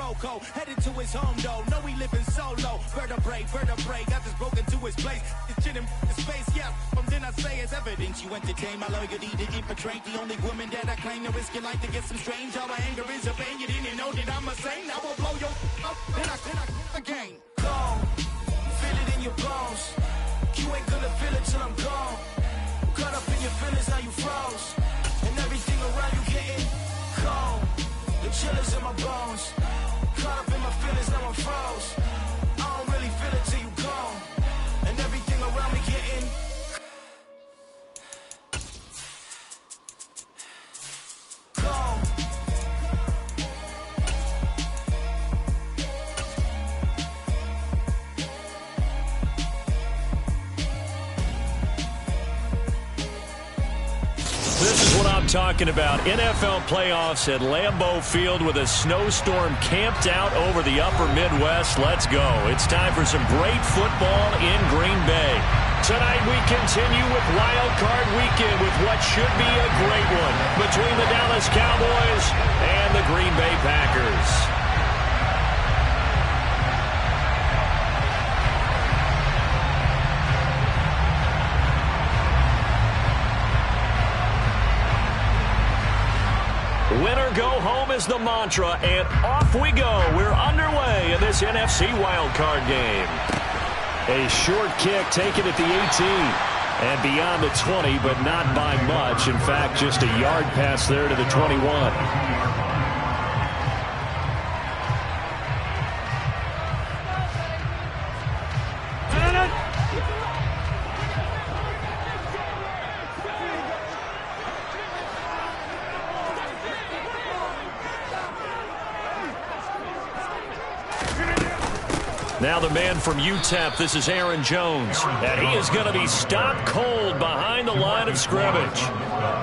loco, headed to his home though. No, he living solo. Vertebrae, got this broken to his place. It's shit in his face, yeah. From then I say it's evidence you entertain my loyalty to infiltrate. The only woman that I claim to risk your life to get some strange. All my anger is a pain. You didn't know that I'm a saint. I will blow your up. Then I again. Gone, feel it in your bones. You ain't gonna feel it till I'm gone. Caught up in your feelings, now you froze. And everything around you getting cold. The chillers in my bones. Caught up in my feelings, now I'm froze. I don't really feel it till you gone. And everything around me getting gone. This is what I'm talking about. NFL playoffs at Lambeau Field with a snowstorm camped out over the upper Midwest. Let's go. It's time for some great football in Green Bay. Tonight we continue with Wild Card Weekend with what should be a great one between the Dallas Cowboys and the Green Bay Packers. Winner go home is the mantra, and off we go. We're underway in this NFC wildcard game. A short kick taken at the 18 and beyond the 20, but not by much. In fact, just a yard pass there to the 21. Now the man from UTEP, this is Aaron Jones, and he is going to be stopped cold behind the line of scrimmage.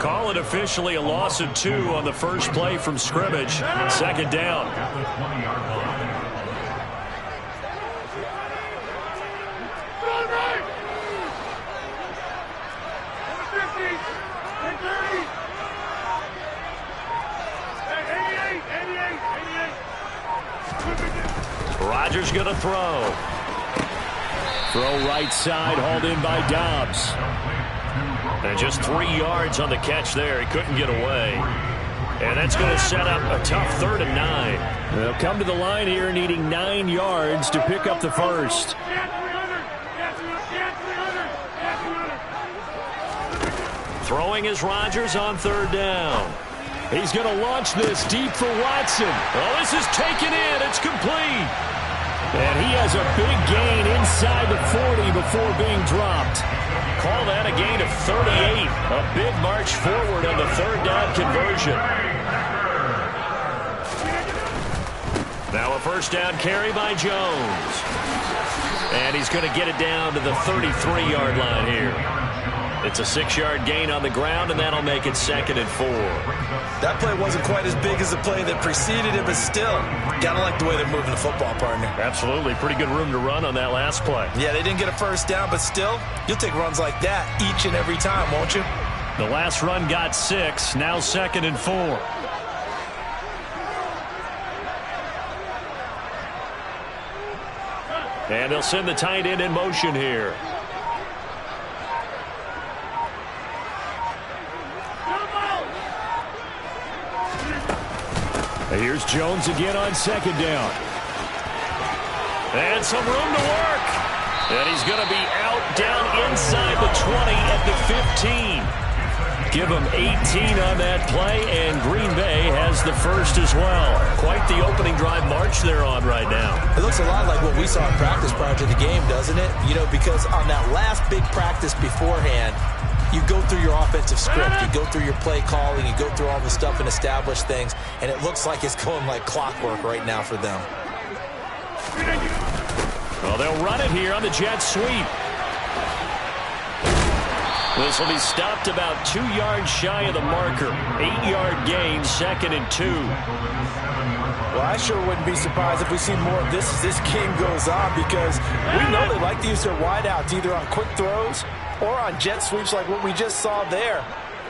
Call it officially a loss of 2 on the first play from scrimmage. Second down. Rodgers going to throw. Throw right side, hauled in by Dobbs. And just 3 yards on the catch there. He couldn't get away. And that's going to set up a tough 3rd and 9. They'll come to the line here needing 9 yards to pick up the first. Throwing is Rodgers on 3rd down. He's going to launch this deep for Watson. Oh, this is taken in. It's complete. And he has a big gain inside the 40 before being dropped. Call that a gain of 38. A big march forward on the 3rd down conversion. Now a 1st down carry by Jones. And he's going to get it down to the 33-yard line here. It's a 6-yard gain on the ground, and that'll make it 2nd and 4. That play wasn't quite as big as the play that preceded it, but still, gotta like the way they're moving the football, partner. Absolutely. Pretty good room to run on that last play. Yeah, they didn't get a 1st down, but still, you'll take runs like that each and every time, won't you? The last run got 6, now 2nd and 4. And they'll send the tight end in motion here. Here's Jones again on 2nd down. And some room to work. And he's going to be out down inside the 20 at the 15. Give him 18 on that play, and Green Bay has the first as well. Quite the opening drive march they're on right now. It looks a lot like what we saw in practice prior to the game, doesn't it? You know, because on that last big practice beforehand, you go through your offensive script, you go through your play calling, you go through all the stuff and establish things, and it looks like it's going like clockwork right now for them. Well, they'll run it here on the jet sweep. This will be stopped about 2 yards shy of the marker. 8-yard gain, 2nd and 2. Well, I sure wouldn't be surprised if we see more of this as this game goes on, because we know they like to use their wideouts either on quick throws or on jet sweeps like what we just saw there.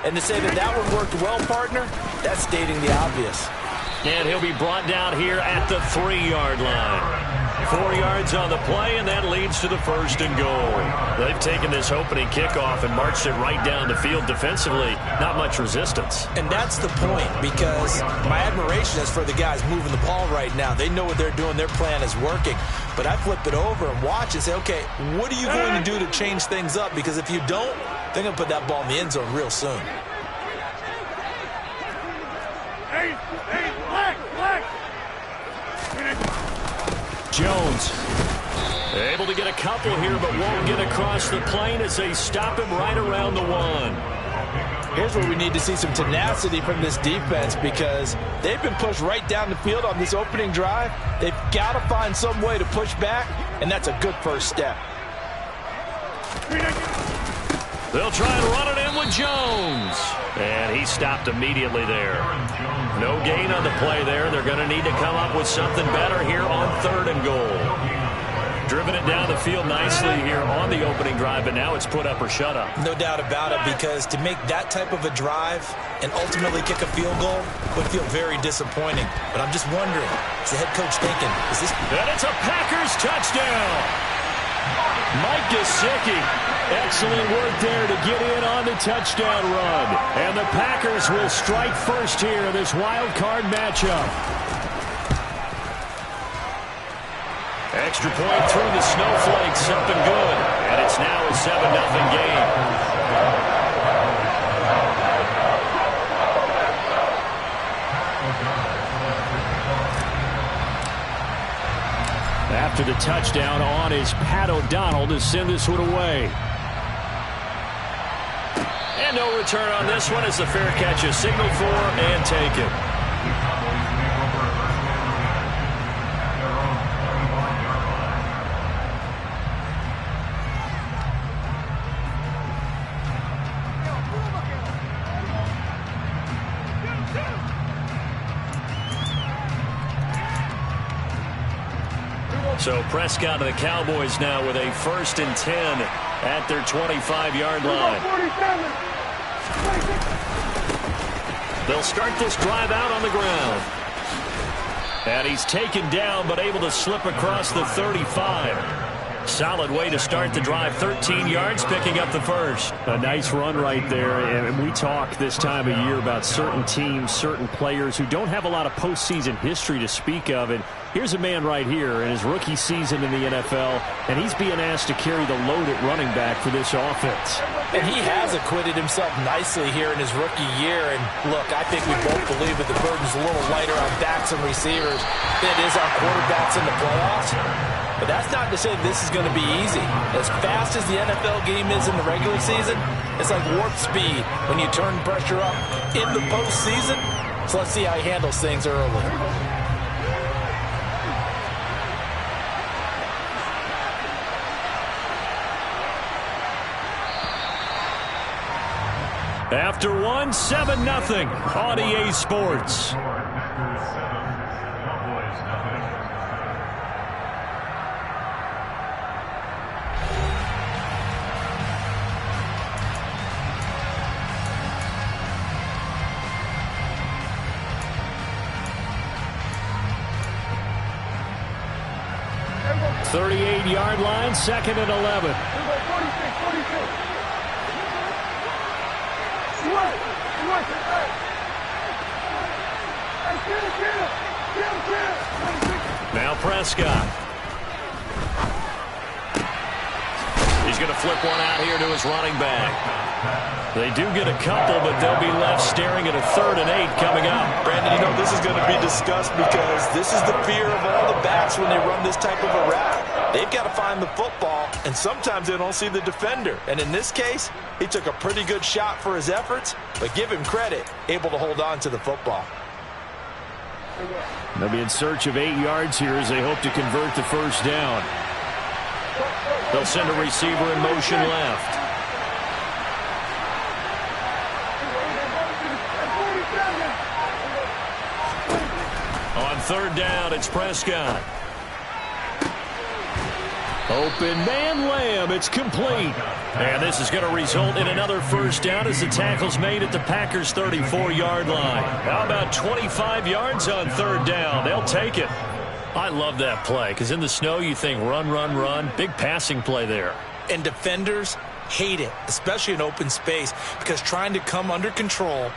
And to say that that one worked well, partner, that's stating the obvious. And he'll be brought down here at the 3-yard line. 4 yards on the play, and that leads to the 1st and goal. They've taken this opening kickoff and marched it right down the field defensively. Not much resistance. And that's the point, because my admiration is for the guys moving the ball right now. They know what they're doing. Their plan is working. But I flip it over and watch and say, okay, what are you going to do to change things up? Because if you don't, they're going to put that ball in the end zone real soon. Jones able to get a couple here, but won't get across the plane as they stop him right around the 1. Here's where we need to see some tenacity from this defense, because they've been pushed right down the field on this opening drive. They've got to find some way to push back, and that's a good first step. They'll try and run it in with Jones. And he stopped immediately there. No gain on the play there. They're going to need to come up with something better here on 3rd and goal. Driven it down the field nicely here on the opening drive, but now it's put up or shut up. No doubt about it, because to make that type of a drive and ultimately kick a field goal would feel very disappointing. But I'm just wondering, is the head coach thinking, is this... And it's a Packers touchdown. Mike Gesicki. Excellent work there to get in on the touchdown run. And the Packers will strike first here in this wild card matchup. Extra point through the snowflakes, something good. And it's now a 7-0 game. After the touchdown, on is Pat O'Donnell to send this one away. And no return on this one as the fair catch is signaled for and taken. So Prescott and the Cowboys now with a 1st and 10 at their 25-yard line. They'll start this drive out on the ground. And he's taken down but able to slip across the 35. Solid way to start the drive. 13 yards, picking up the 1st. A nice run right there. And we talk this time of year about certain teams, certain players who don't have a lot of postseason history to speak of. And here's a man right here in his rookie season in the NFL, and he's being asked to carry the load at running back for this offense. And he has acquitted himself nicely here in his rookie year. And look, I think we both believe that the burden's a little lighter on backs and receivers than it is on quarterbacks in the playoffs. But that's not to say this is going to be easy. As fast as the NFL game is in the regular season, it's like warp speed when you turn pressure up in the postseason. So let's see how he handles things early. After 7-0 on EA Sports. The 38-yard line, 2nd and 11. Now Prescott. He's going to flip one out here to his running back. They do get a couple, but they'll be left staring at a 3rd and 8 coming up. Brandon, you know, this is going to be discussed because this is the fear of all the backs when they run this type of a route. They've got to find the football, and sometimes they don't see the defender. And in this case, he took a pretty good shot for his efforts, but give him credit, able to hold on to the football. They'll be in search of 8 yards here as they hope to convert the 1st down. They'll send a receiver in motion left. On 3rd down, it's Prescott. Open man Lamb. It's complete. And this is going to result in another first down as the tackle's made at the Packers' 34-yard line. How about 25 yards on third down? They'll take it. I love that play because in the snow you think run, run, run. Big passing play there. And defenders hate it, especially in open space, because trying to come under control,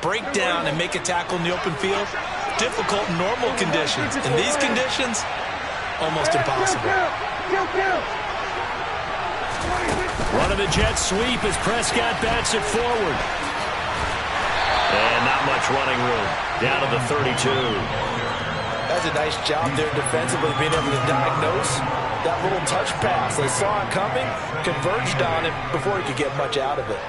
break down, and make a tackle in the open field, difficult in normal conditions. In these conditions, almost impossible. Running the jet sweep as Prescott bats it forward. And not much running room. Down to the 32. That's a nice job there defensively, being able to diagnose that little touch pass. They saw it coming, converged on it before he could get much out of it.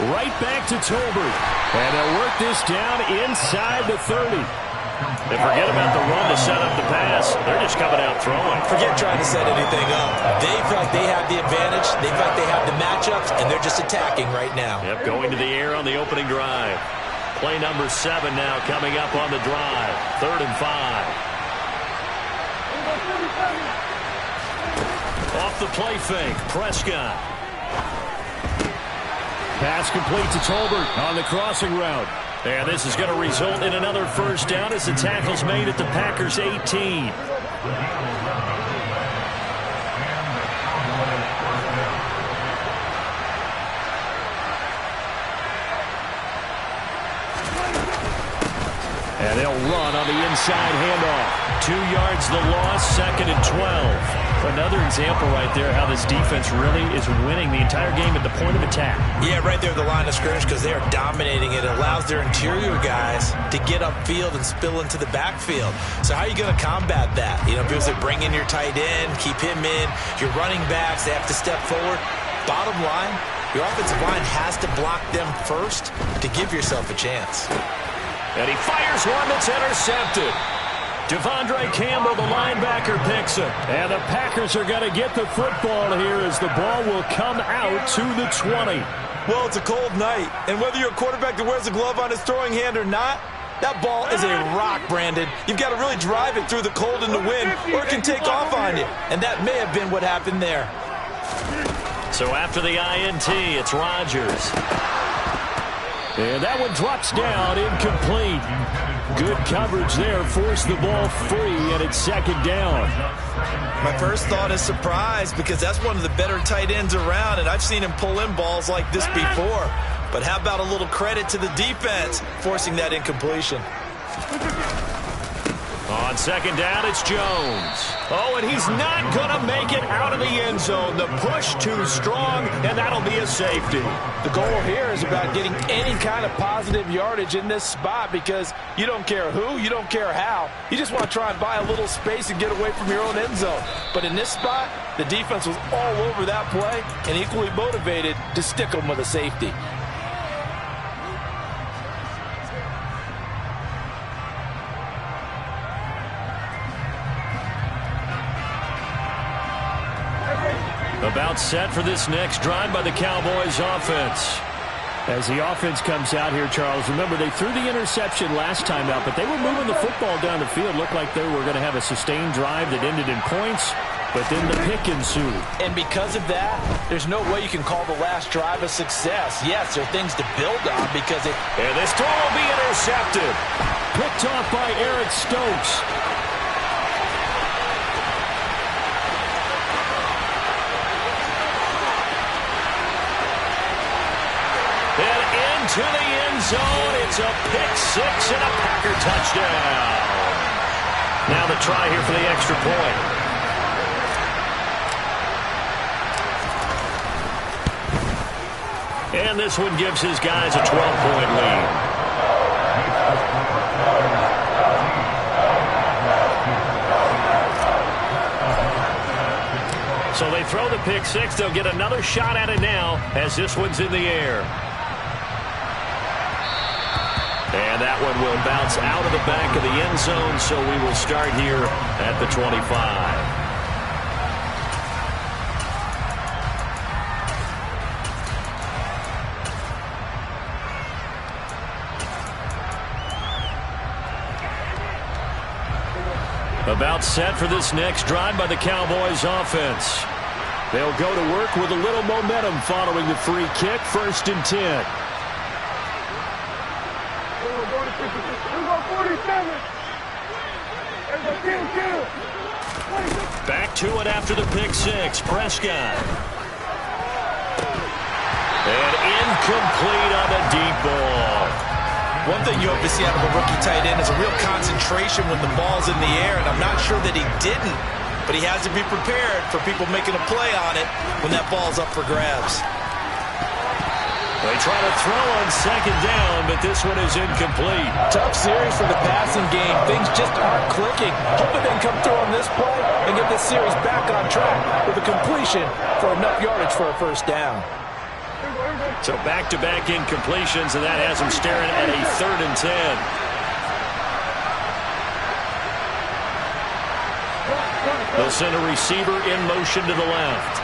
Right back to Tolbert. And they'll work this down inside the 30. They forget about the run to set up the pass. They're just coming out throwing. Forget trying to set anything up. They feel like they have the advantage. They feel like they have the matchups, and they're just attacking right now. Yep, going to the air on the opening drive. Play number 7 now coming up on the drive. 3rd and 5. Off the play fake, Prescott. Pass complete to Tolbert on the crossing route. And this is going to result in another first down as the tackle's made at the Packers' 18. And they'll run on the inside handoff. 2 yards the loss, 2nd and 12. Another example right there how this defense really is winning the entire game at the point of attack. Yeah, right there at the line of scrimmage because they are dominating it. It allows their interior guys to get upfield and spill into the backfield. So how are you going to combat that? You know, because they bring in your tight end, keep him in. Your running backs, they have to step forward. Bottom line, your offensive line has to block them first to give yourself a chance. And he fires one that's intercepted. Devondre Campbell, the linebacker, picks it. And the Packers are going to get the football here as the ball will come out to the 20. Well, it's a cold night, and whether you're a quarterback that wears a glove on his throwing hand or not, that ball is a rock, Brandon. You've got to really drive it through the cold and the wind, or it can take off on you. And that may have been what happened there. So after the INT, it's Rodgers. And that one drops down, incomplete. Good coverage there, forced the ball free, and it's 2nd down. My first thought is surprise because that's one of the better tight ends around, and I've seen him pull in balls like this before. But how about a little credit to the defense forcing that incompletion? On 2nd down, it's Jones. Oh, and he's not going to make it out of the end zone. The push too strong, and that'll be a safety. The goal here is about getting any kind of positive yardage in this spot because you don't care who, you don't care how. You just want to try and buy a little space and get away from your own end zone. But in this spot, the defense was all over that play and equally motivated to stick them with a safety. About set for this next drive by the Cowboys offense. As the offense comes out here, Charles, remember they threw the interception last time out, but they were moving the football down the field. Looked like they were going to have a sustained drive that ended in points, but then the pick ensued. And because of that, there's no way you can call the last drive a success. Yes, there are things to build on because it... And this throw will be intercepted. Picked off by Eric Stokes. To the end zone, it's a pick-6 and a Packer touchdown. Now the try here for the extra point. And this one gives his guys a 12-point lead. So they throw the pick-6. They'll get another shot at it now as this one's in the air. And that one will bounce out of the back of the end zone, so we will start here at the 25. About set for this next drive by the Cowboys offense. They'll go to work with a little momentum following the free kick, 1st and 10. Back to it after the pick six. Prescott. And incomplete on a deep ball. One thing you hope to see out of a rookie tight end is a real concentration when the ball's in the air, and I'm not sure that he didn't, but he has to be prepared for people making a play on it when that ball's up for grabs. They try to throw on 2nd down, but this one is incomplete. Tough series for the passing game. Things just aren't clicking. Hoping they can come through on this play and get this series back on track with a completion for enough yardage for a 1st down. So back-to-back incompletions, and that has him staring at a 3rd and 10. They'll send a receiver in motion to the left.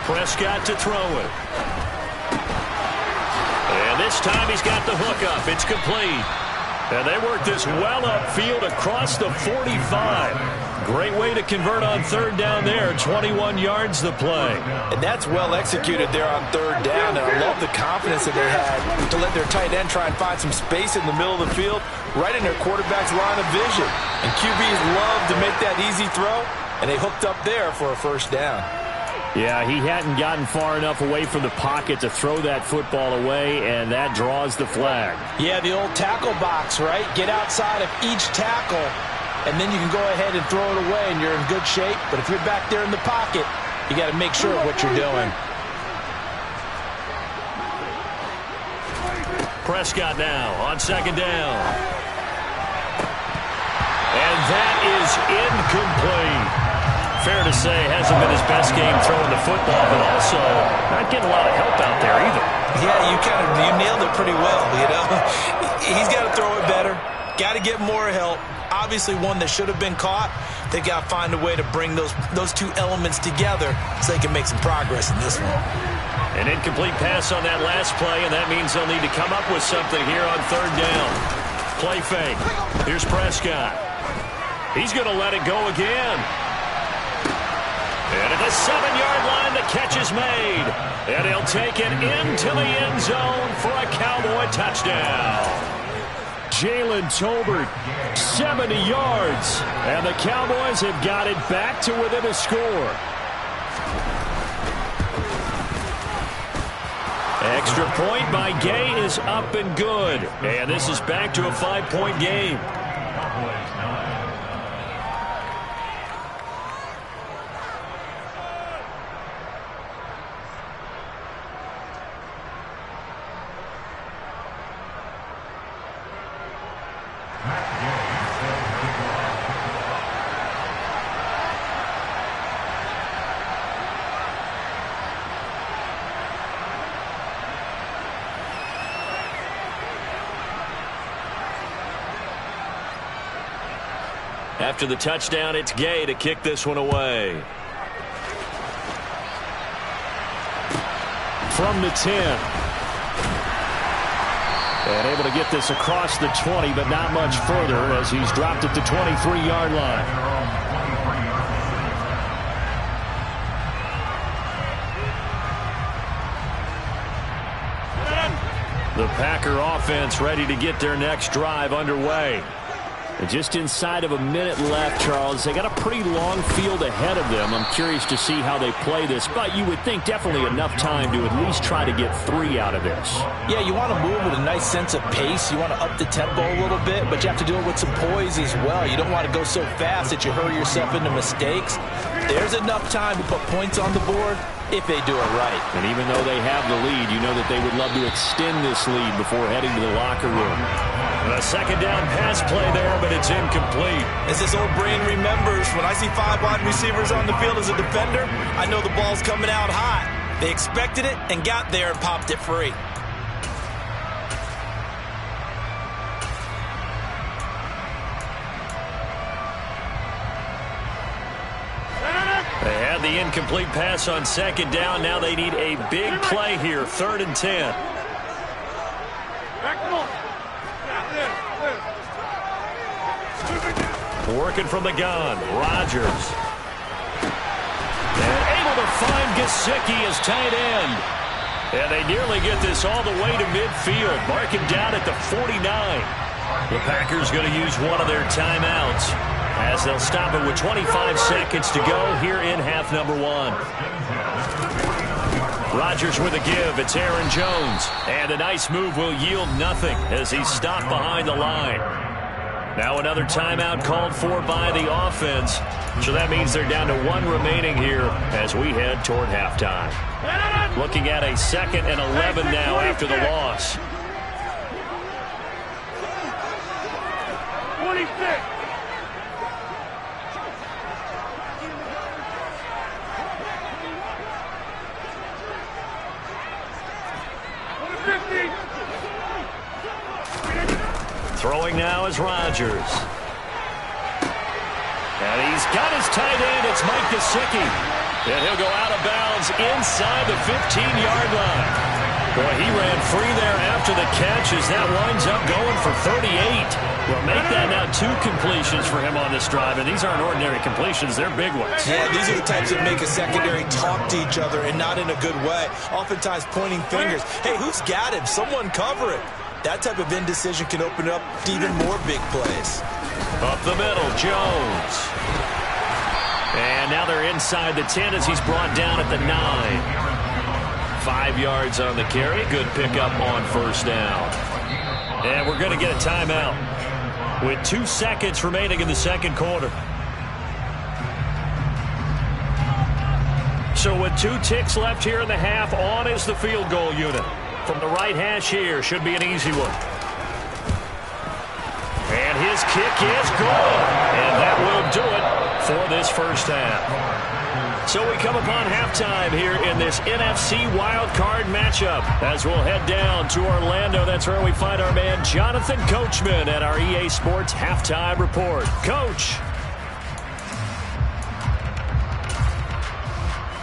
Prescott to throw it. And this time he's got the hook up. It's complete. And they work this well upfield across the 45. Great way to convert on 3rd down there. 21 yards the play. And that's well executed there on 3rd down. And I love the confidence that they had to let their tight end try and find some space in the middle of the field, right in their quarterback's line of vision. And QBs love to make that easy throw, and they hooked up there for a 1st down. Yeah, he hadn't gotten far enough away from the pocket to throw that football away, and that draws the flag. Yeah, the old tackle box, right? Get outside of each tackle, and then you can go ahead and throw it away, and you're in good shape. But if you're back there in the pocket, you got to make sure of what you're doing. Prescott now on 2nd down. And that is incomplete. Fair to say, hasn't been his best game throwing the football, but also not getting a lot of help out there either. Yeah, you nailed it pretty well, you know. He's got to throw it better. Got to get more help. Obviously one that should have been caught. They got to find a way to bring those two elements together so they can make some progress in this one. An incomplete pass on that last play, and that means they'll need to come up with something here on 3rd down. Play fake. Here's Prescott. He's going to let it go again. And at the 7-yard line, the catch is made. And he'll take it into the end zone for a Cowboy touchdown. Jalen Tolbert, 70 yards. And the Cowboys have got it back to within a score. Extra point by Gay is up and good. And this is back to a 5-point game. After the touchdown, it's Gay to kick this one away. From the 10. And able to get this across the 20, but not much further as he's dropped at the 23-yard line. The Packer offense ready to get their next drive underway. And just inside of a minute left, Charles. They got a pretty long field ahead of them. I'm curious to see how they play this, but you would think definitely enough time to at least try to get 3 out of this. Yeah, you want to move with a nice sense of pace. You want to up the tempo a little bit, but you have to do it with some poise as well. You don't want to go so fast that you hurry yourself into mistakes. There's enough time to put points on the board if they do it right. And even though they have the lead, you know that they would love to extend this lead before heading to the locker room. A 2nd down pass play there, but it's incomplete. As this old brain remembers, when I see 5 wide receivers on the field as a defender, I know the ball's coming out hot. They expected it and got there and popped it free. They had the incomplete pass on second down. Now they need a big play here, 3rd and 10. Working from the gun, Rodgers. And able to find Gesicki as tight end. And they nearly get this all the way to midfield. Mark him down at the 49. The Packers going to use one of their timeouts as they'll stop it with 25 seconds to go here in half number 1. Rodgers with a give. It's Aaron Jones. And a nice move will yield nothing as he's stopped behind the line. Now another timeout called for by the offense. So that means they're down to 1 remaining here as we head toward halftime. Looking at a 2nd and 11 now after the loss. 26. Throwing now is Rodgers. And he's got his tight end. It's Mike Gesicki. And he'll go out of bounds inside the 15-yard line. Boy, he ran free there after the catch as that winds up going for 38. Well, make that now 2 completions for him on this drive. And these aren't ordinary completions. They're big ones. Yeah, these are the types that make a secondary talk to each other and not in a good way. Oftentimes pointing fingers. Hey, who's got him? Someone cover it. That type of indecision can open up to even more big plays. Up the middle, Jones. And now they're inside the 10 as he's brought down at the 9. 5 yards on the carry. Good pickup on 1st down. And we're going to get a timeout with 2 seconds remaining in the 2nd quarter. So with 2 ticks left here in the half, on is the field goal unit. From the right hash here, should be an easy one. And his kick is good. And that will do it for this first half. So we come upon halftime here in this NFC wildcard matchup as we'll head down to Orlando. That's where we find our man Jonathan Coachman at our EA Sports Halftime Report. Coach.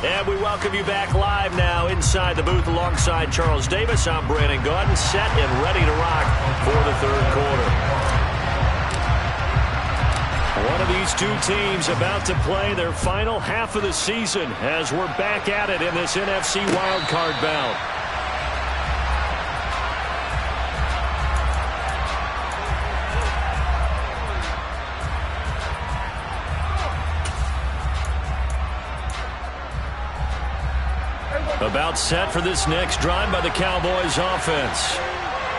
And we welcome you back live now inside the booth alongside Charles Davis. I'm Brandon Gaudin, set and ready to rock for the 3rd quarter. One of these 2 teams about to play their final half of the season as we're back at it in this NFC wildcard bout. About set for this next drive by the Cowboys offense.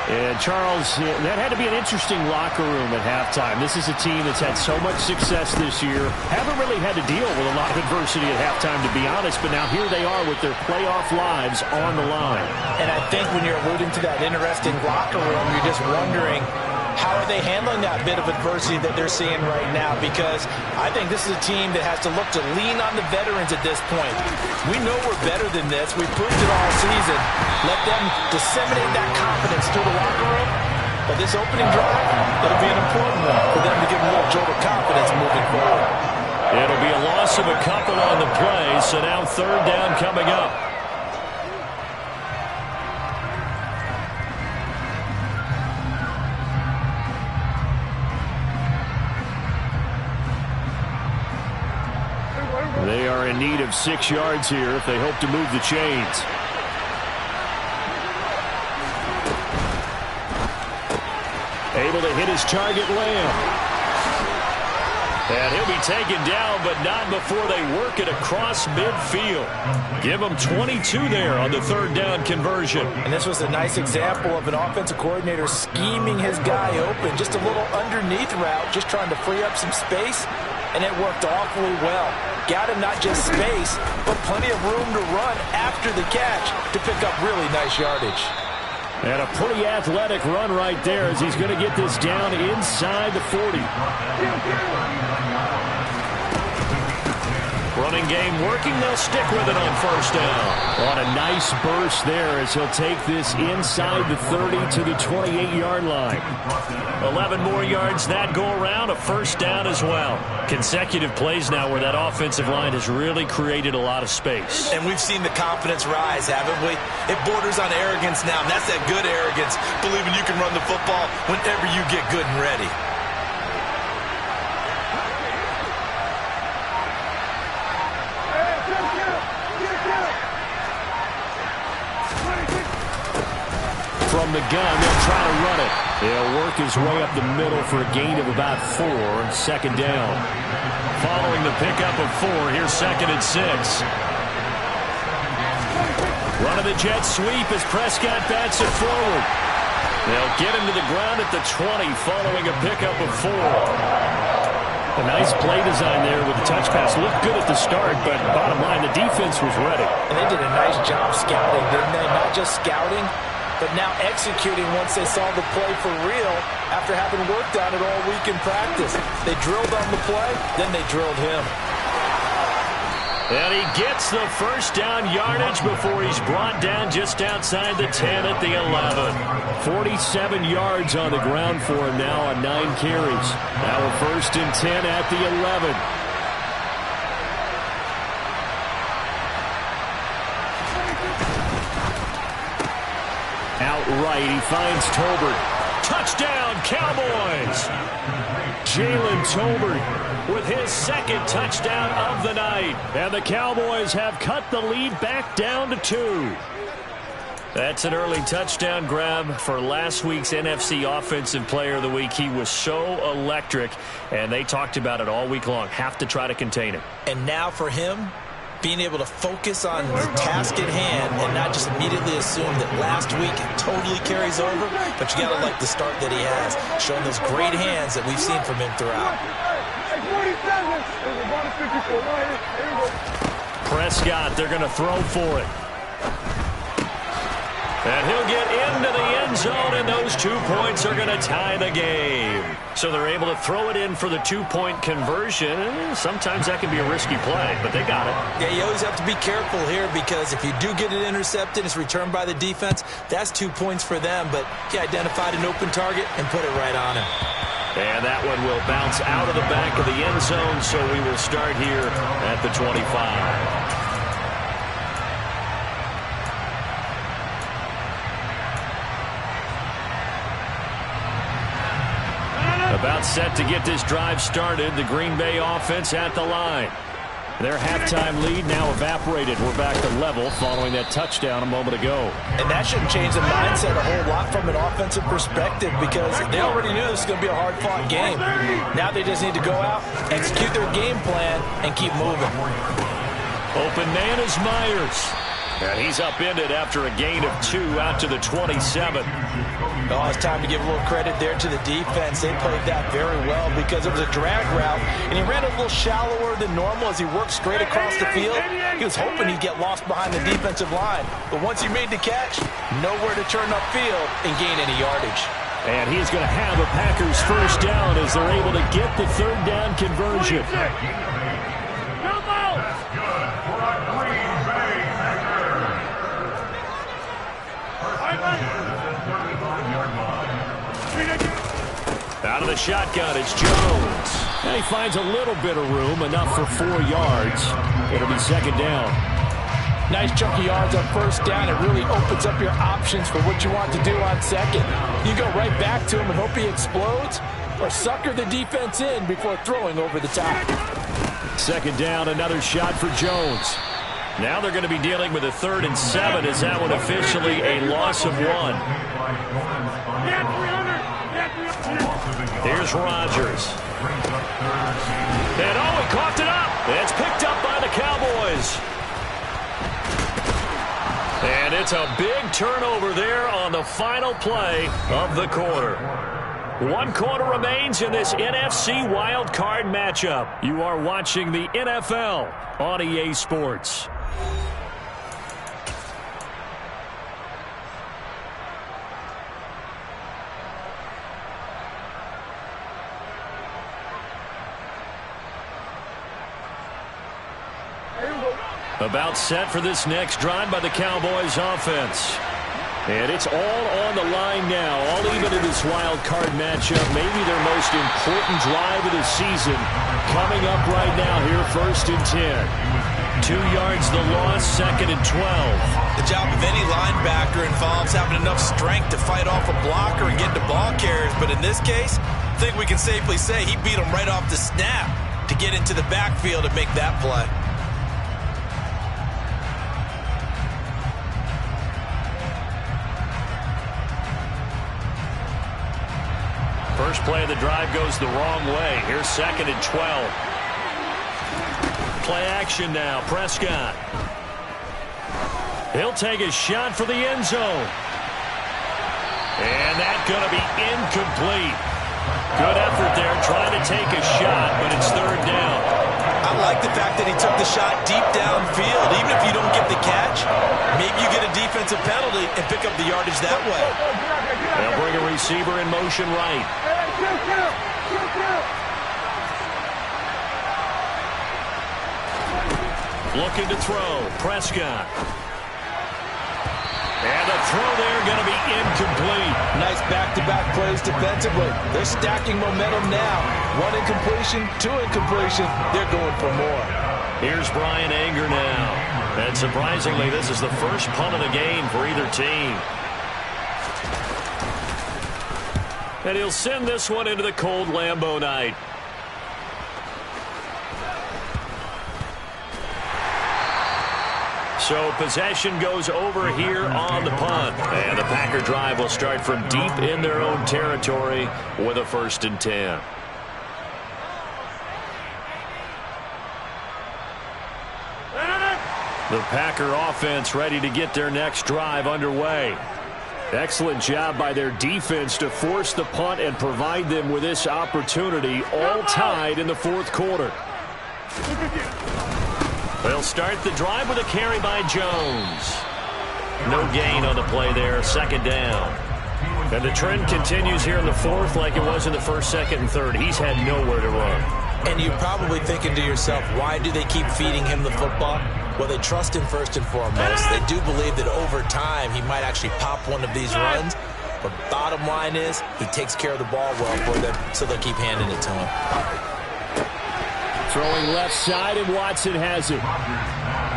And, Charles, that had to be an interesting locker room at halftime. This is a team that's had so much success this year. Haven't really had to deal with a lot of adversity at halftime, to be honest. But now here they are with their playoff lives on the line. And I think when you're alluding to that interesting locker room, you're just wondering, how are they handling that bit of adversity that they're seeing right now? Because I think this is a team that has to look to lean on the veterans at this point. We know we're better than this. We've proved it all season. Let them disseminate that confidence through the locker room. But this opening drive, it'll be an important one for them to give them a little jolt of confidence moving forward. It'll be a loss of a couple on the play, so now 3rd down coming up. They are in need of 6 yards here if they hope to move the chains. Able to hit his target, Lamb. And he'll be taken down, but not before they work it across midfield. Give him 22 there on the 3rd down conversion. And this was a nice example of an offensive coordinator scheming his guy open. Just a little underneath route, just trying to free up some space. And it worked awfully well. Got him not just space, but plenty of room to run after the catch to pick up really nice yardage. And a pretty athletic run right there as he's going to get this down inside the 40. Running game working. They'll stick with it on first down. On a nice burst there as he'll take this inside the 30 to the 28-yard line. 11 more yards that go around. A first down as well. Consecutive plays now where that offensive line has really created a lot of space. And we've seen the confidence rise, haven't we? It borders on arrogance now, and that's that good arrogance, believing you can run the football whenever you get good and ready. From the gun, they'll try to run it. He'll work his way up the middle for a gain of about 4, second down. Following the pickup of 4, here's 2nd and 6. Run of the jet sweep as Prescott bats it forward. They'll get him to the ground at the 20 following a pickup of 4. A nice play design there with the touch pass. Looked good at the start, but bottom line, the defense was ready. And they did a nice job scouting, didn't they? Not just scouting, but now executing once they saw the play for real after having worked on it all week in practice. They drilled on the play, then they drilled him. And he gets the first down yardage before he's brought down just outside the 10 at the 11. 47 yards on the ground for him now on 9 carries. Now a 1st and 10 at the 11. Outright, he finds Tolbert. Touchdown, Cowboys! Jalen Tolbert with his 2nd touchdown of the night. And the Cowboys have cut the lead back down to 2. That's an early touchdown grab for last week's NFC Offensive Player of the Week. He was so electric, and they talked about it all week long. Have to try to contain him. And now for him, being able to focus on the task at hand and not just immediately assume that last week totally carries over, but you got to like the start that he has, showing those great hands that we've seen from him throughout. Prescott, they're going to throw for it. And he'll get into the end zone, and those 2 points are going to tie the game. So they're able to throw it in for the 2-point conversion. Sometimes that can be a risky play, but they got it. Yeah, you always have to be careful here because if you do get it intercepted, it's returned by the defense, that's 2 points for them. But he identified an open target and put it right on him. And that one will bounce out of the back of the end zone, so we will start here at the 25. About set to get this drive started. The Green Bay offense at the line. Their halftime lead now evaporated. We're back to level following that touchdown a moment ago. And that shouldn't change the mindset a whole lot from an offensive perspective because they already knew this was going to be a hard-fought game. Now they just need to go out, execute their game plan, and keep moving. Open man is Myers. And he's upended after a gain of 2 out to the 27. Oh, it's time to give a little credit there to the defense. They played that very well because it was a drag route, and he ran a little shallower than normal as he worked straight across the field. He was hoping he'd get lost behind the defensive line. But once he made the catch, nowhere to turn upfield and gain any yardage. And he's going to have a Packers first down as they're able to get the 3rd down conversion. Out of the shotgun, it's Jones. And he finds a little bit of room, enough for 4 yards. It'll be 2nd down. Nice chunk of yards on first down. It really opens up your options for what you want to do on 2nd. You go right back to him and hope he explodes, or sucker the defense in before throwing over the top. 2nd down, another shot for Jones. Now they're going to be dealing with a 3rd and 7. Is that one officially a loss of 1? Here's Rodgers. And he coughed it up. It's picked up by the Cowboys. And it's a big turnover there on the final play of the quarter. 1 quarter remains in this NFC Wild Card matchup. You are watching the NFL on EA Sports. About set for this next drive by the Cowboys offense. And it's all on the line now, all even in this wild card matchup. Maybe their most important drive of the season coming up right now here, 1st and 10. 2 yards the loss, 2nd and 12. The job of any linebacker involves having enough strength to fight off a blocker and get the ball carriers. But in this case, I think we can safely say he beat him right off the snap to get into the backfield and make that play. First play of the drive goes the wrong way. Here's 2nd and 12. Play action now. Prescott. He'll take a shot for the end zone. And that's going to be incomplete. Good effort there trying to take a shot, but it's 3rd down. I like the fact that he took the shot deep downfield. Even if you don't get the catch, maybe you get a defensive penalty and pick up the yardage that way. They'll bring a receiver in motion right. Looking to throw. Prescott. And the throw there going to be incomplete. Nice back-to-back plays defensively. They're stacking momentum now. 1 incompletion, 2 incompletion. They're going for more. Here's Brian Anger now. And surprisingly, this is the first punt of the game for either team. And he'll send this one into the cold Lambeau night. So possession goes over here on the punt. And the Packer drive will start from deep in their own territory with a 1st and 10. The Packer offense ready to get their next drive underway. Excellent job by their defense to force the punt and provide them with this opportunity, all tied in the 4th quarter. They'll start the drive with a carry by Jones. No gain on the play there, 2nd down. And the trend continues here in the 4th like it was in the 1st, 2nd, and 3rd. He's had nowhere to run. And you're probably thinking to yourself, why do they keep feeding him the football? Well, they trust him first and foremost. They do believe that over time he might actually pop one of these runs. But bottom line is he takes care of the ball well for them, so they'll keep handing it to him. Throwing left side, and Watson has it.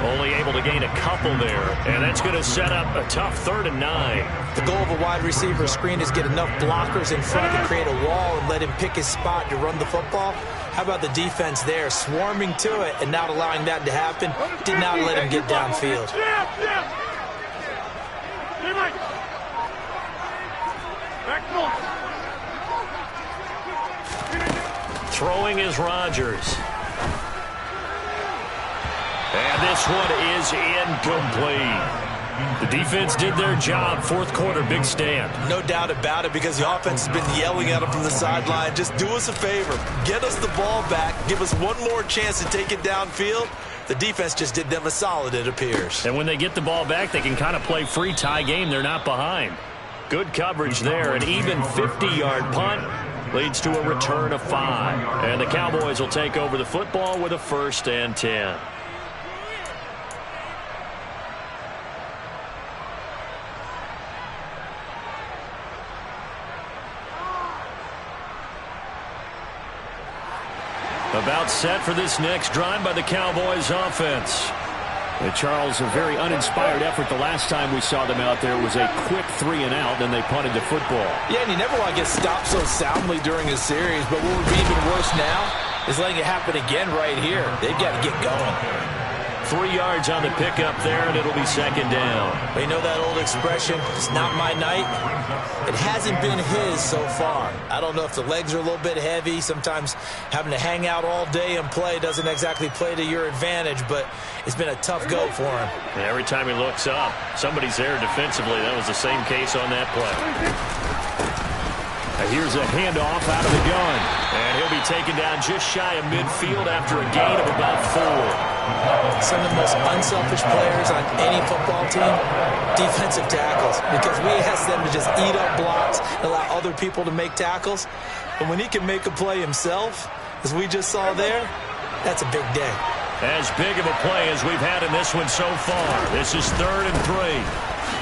Only able to gain a couple there, and that's going to set up a tough 3rd and 9. The goal of a wide receiver screen is get enough blockers in front to create a wall and let him pick his spot to run the football. How about the defense there, swarming to it and not allowing that to happen? Did not let him get downfield. Throwing is Rodgers. And this one is incomplete. The defense did their job. 4th quarter, big stand. No doubt about it, because the offense has been yelling at him from the sideline. Just do us a favor. Get us the ball back. Give us one more chance to take it downfield. The defense just did them a solid, it appears. And when they get the ball back, they can kind of play free tie game. They're not behind. Good coverage there. An even 50-yard punt leads to a return of 5. And the Cowboys will take over the football with a 1st and 10. About set for this next drive by the Cowboys offense. And Charles, a very uninspired effort the last time we saw them out there. It was a quick 3 and out, then they punted the football. Yeah, and you never want to get stopped so soundly during a series, but what would be even worse now is letting it happen again right here. They've got to get going. 3 yards on the pickup there, and it'll be 2nd down. You know that old expression, it's not my night? It hasn't been his so far. I don't know if the legs are a little bit heavy. Sometimes having to hang out all day and play doesn't exactly play to your advantage, but it's been a tough go for him. And every time he looks up, somebody's there defensively. That was the same case on that play. Here's a handoff out of the gun. And he'll be taken down just shy of midfield after a gain of about 4. Some of the most unselfish players on any football team, defensive tackles, because we ask them to just eat up blocks and allow other people to make tackles. But when he can make a play himself, as we just saw there, that's a big day. As big of a play as we've had in this one so far. This is 3rd and 3.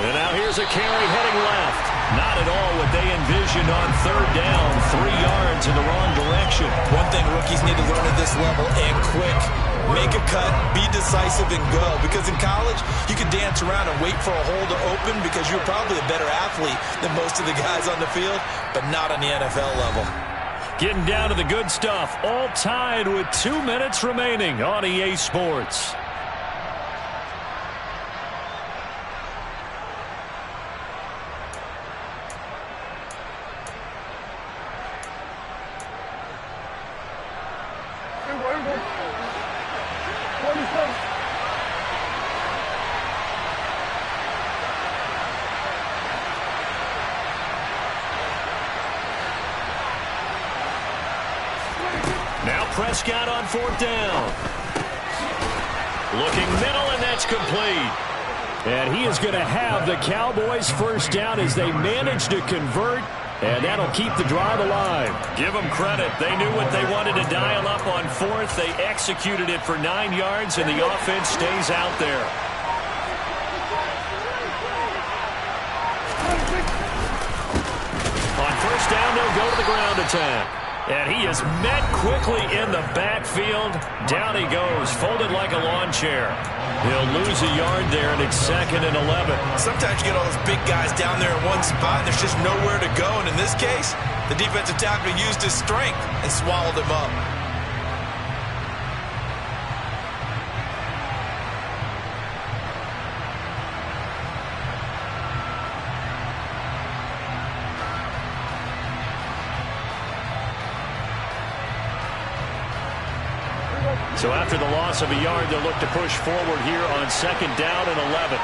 And now here's a carry heading left. Not at all what they envisioned on 3rd down. 3 yards in the wrong direction. One thing rookies need to learn at this level, and quick. Make a cut, be decisive, and go. Because in college, you can dance around and wait for a hole to open because you're probably a better athlete than most of the guys on the field, but not on the NFL level. Getting down to the good stuff. All tied with 2 minutes remaining on EA Sports. Prescott on 4th down. Looking middle, and that's complete. And he is going to have the Cowboys' 1st down as they manage to convert, and that'll keep the drive alive. Give them credit. They knew what they wanted to dial up on 4th. They executed it for 9 yards, and the offense stays out there. On 1st down, they'll go to the ground attack. And he is met quickly in the backfield. Down he goes, folded like a lawn chair. He'll lose a yard there, and it's 2nd and 11. Sometimes you get all those big guys down there in one spot, and there's just nowhere to go. And in this case, the defensive tackle used his strength and swallowed him up. So after the loss of a yard, they'll look to push forward here on 2nd down and 11.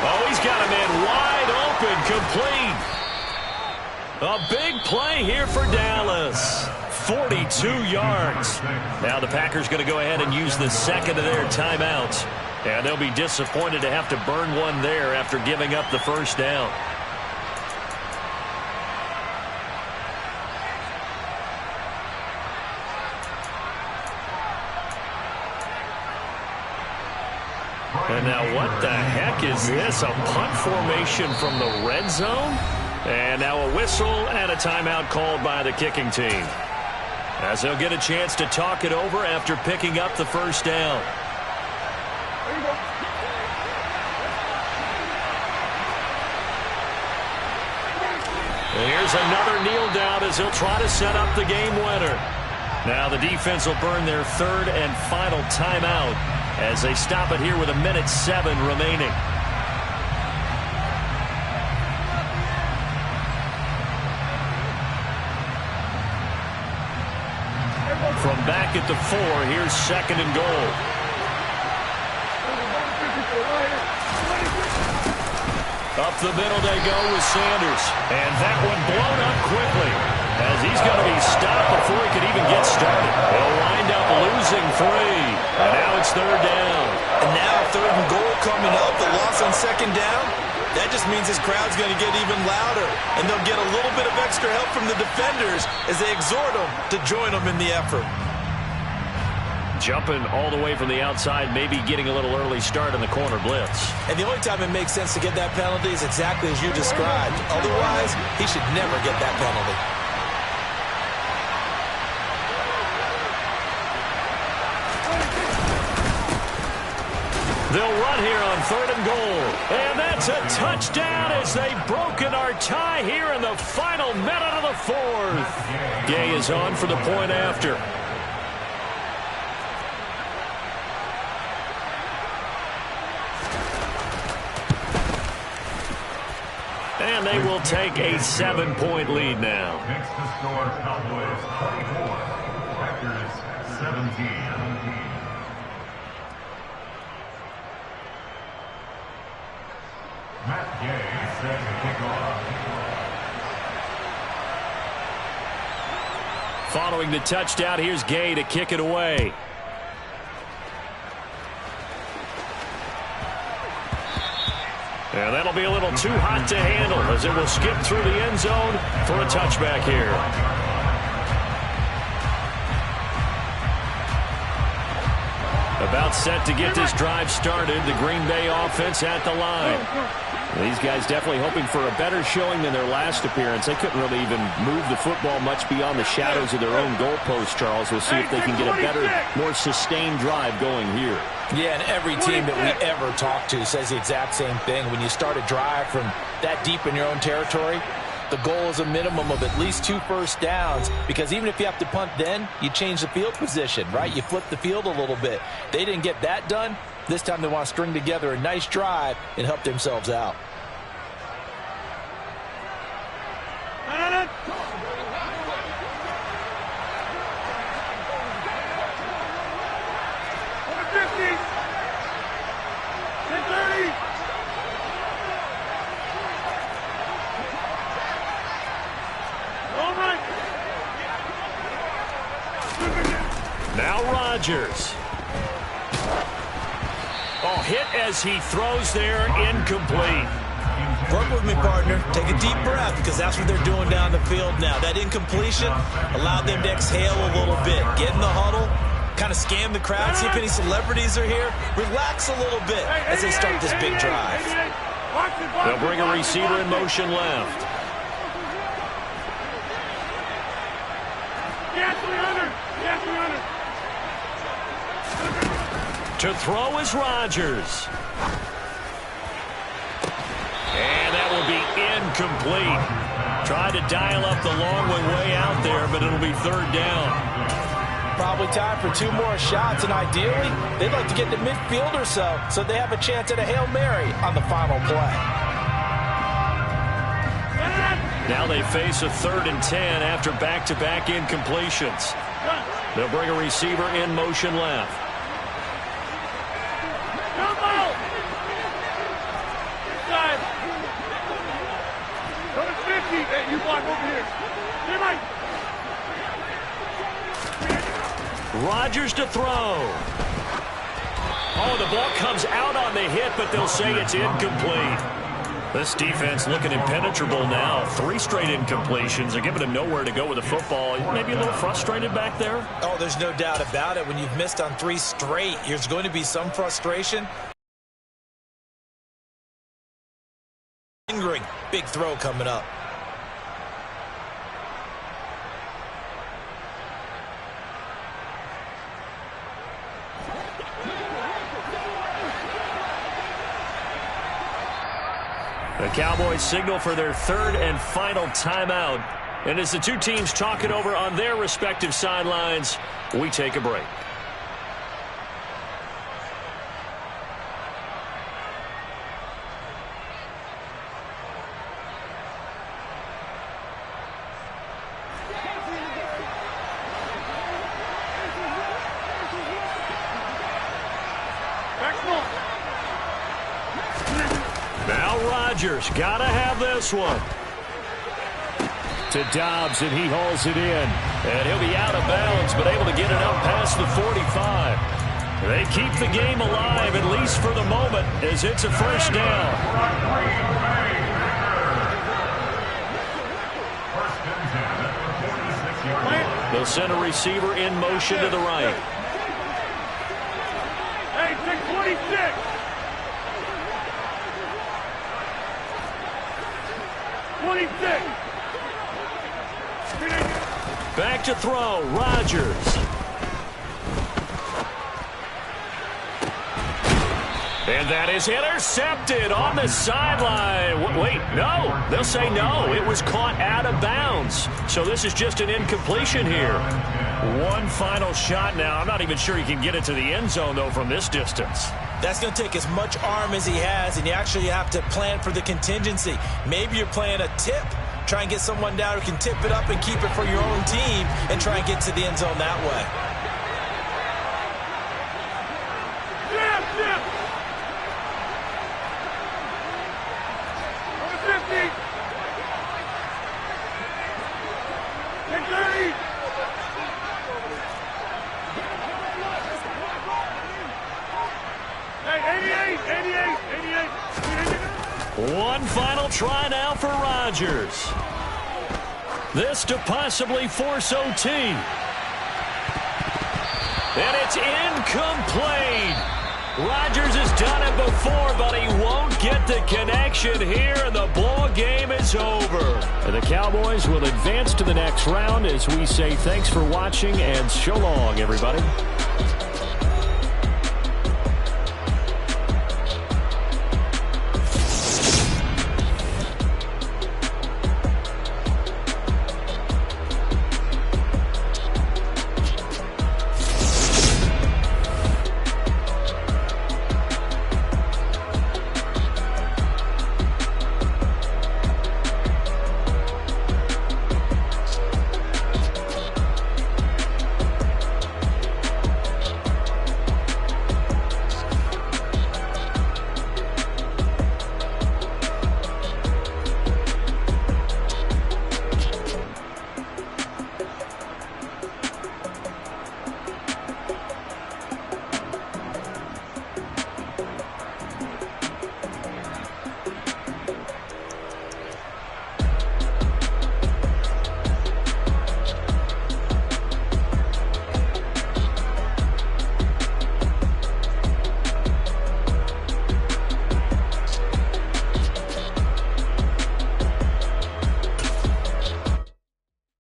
Oh, he's got a man wide open, complete. A big play here for Dallas. 42 yards. Now the Packers going to go ahead and use the 2nd of their timeouts. And they'll be disappointed to have to burn one there after giving up the 1st down. And now what the heck is this? A punt formation from the red zone? And now a whistle and a timeout called by the kicking team, as they'll get a chance to talk it over after picking up the 1st down. And here's another kneel down as he'll try to set up the game winner. Now the defense will burn their 3rd and final timeout as they stop it here with 1:07 remaining. From back at the 4, here's 2nd and goal. Up the middle they go with Sanders. And that one blown up quickly, as he's going to be stopped before he could even get started. He'll wind up losing 3. And now it's 3rd down. And now 3rd and goal coming up. The loss on 2nd down. That just means his crowd's going to get even louder. And they'll get a little bit of extra help from the defenders as they exhort them to join them in the effort. Jumping all the way from the outside, maybe getting a little early start in the corner blitz. And the only time it makes sense to get that penalty is exactly as you described. Otherwise, he should never get that penalty. They'll run here on 3rd and goal. And that's a touchdown as they've broken our tie here in the final minute of the 4th. Gay is on for the point after. And they will take a 7-point lead now. Next to score, Cowboys 24, Packers 17. Matt Gay set to kick off. Following the touchdown, here's Gay to kick it away. And that'll be a little too hot to handle as it will skip through the end zone for a touchback here. About set to get this drive started. The Green Bay offense at the line. These guys definitely hoping for a better showing than their last appearance. They couldn't really even move the football much beyond the shadows of their own goalpost, Charles. We'll see if they can get a better, more sustained drive going here. Yeah, and every team that we ever talk to says the exact same thing. When you start a drive from that deep in your own territory, the goal is a minimum of at least 2 first downs, because even if you have to punt then, you change the field position, right? You flip the field a little bit. They didn't get that done. This time they want to string together a nice drive and help themselves out. Now Rodgers. Oh, hit as he throws there, incomplete. Work with me, partner. Take a deep breath, because that's what they're doing down the field now. That incompletion allowed them to exhale a little bit. Get in the huddle, kind of scan the crowd, see if any celebrities are here. Relax a little bit as they start this big drive. They'll bring a receiver in motion left. To throw is Rodgers. And that will be incomplete. Tried to dial up the long way out there, but it'll be 3rd down. Probably time for 2 more shots, and ideally, they'd like to get to midfield or so they have a chance at a Hail Mary on the final play. Now they face a 3rd and 10 after back-to-back incompletions. They'll bring a receiver in motion left. Rodgers to throw. Oh, the ball comes out on the hit, but they'll say it's incomplete. This defense looking impenetrable now. 3 straight incompletions. They're giving them nowhere to go with the football. Maybe a little frustrated back there? Oh, there's no doubt about it. When you've missed on 3 straight, there's going to be some frustration. Lingering. Big throw coming up. The Cowboys signal for their 3rd and final timeout. And as the 2 teams talk it over on their respective sidelines, we take a break. Now Rodgers, gotta have this one. To Dobbs, and he hauls it in. And he'll be out of bounds, but able to get it out past the 45. They keep the game alive, at least for the moment, as it's a 1st down. They'll send a receiver in motion to the right. Hey, 626. 26. Back to throw, Rodgers. And that is intercepted on the sideline. Wait, no. They'll say no. It was caught out of bounds. So this is just an incompletion here. One final shot now. I'm not even sure he can get it to the end zone, though, from this distance. That's going to take as much arm as he has, and you actually have to plan for the contingency. Maybe you're playing a tip. Try and get someone down who can tip it up and keep it for your own team and try and get to the end zone that way. One final try now for Rodgers. This to possibly force OT. And it's incomplete. Rodgers has done it before, but he won't get the connection here, and the ball game is over. And the Cowboys will advance to the next round as we say thanks for watching and so long, everybody.